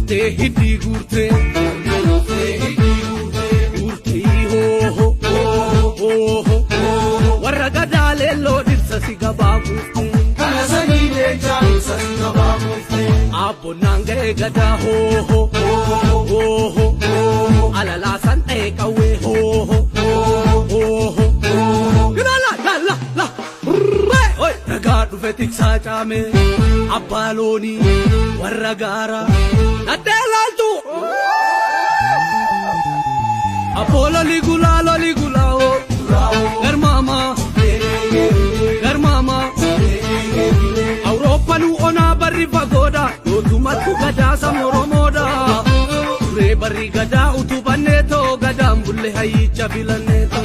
Gurte hiddi gurte Gurti ho Warra gadale lo dirsa si gaba gurte Kana sani le dirsa si gaba gurte Abbo nange gada ho Alala san e kawe ho La Oi ragadu fetik sa chame Abbaloni warra gara Adelaltu Apollo ligula o Garmama Europa nu ona barri pagoda Yotumat ku gada samoro moda Re barri gada utubaneto gadam bulle hayicha bilaneto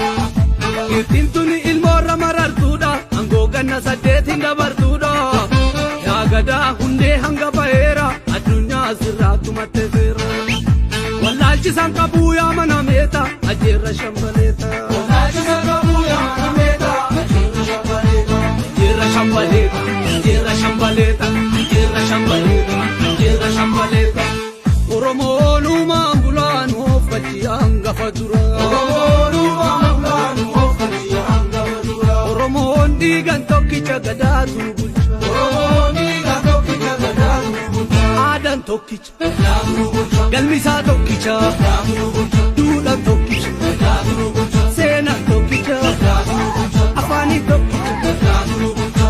Irtintuni ilmora marartuda Ango ganna sadetin dabartuda Ya gada hunde hanga baera Adunya siratu matezera Walalchi sankabu ya manameta Ajira shambaleta Walalchi sankabu ya manameta Ajira shambaleta Ajira shambaleta Ajira shambaleta Ajira shambaleta Oromo numa ambulano Fati anga fatura Oromo numa ambulano Fati anga fatura Oromo ndigan tokicha gadatu bulcha Oromo ndigan tokicha gadatu bulcha Adan tokicha Galmisa tokicha Dudan tokicha Sena tokicha Afani tokicha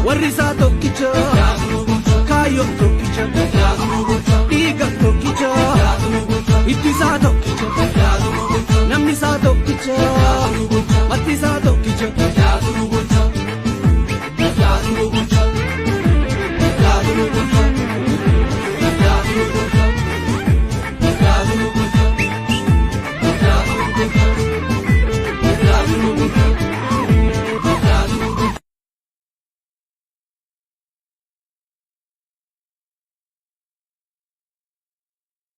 Warisa tokicha Kayo tokicha Diga tokicha Itisa tokicha Namnisa tokicha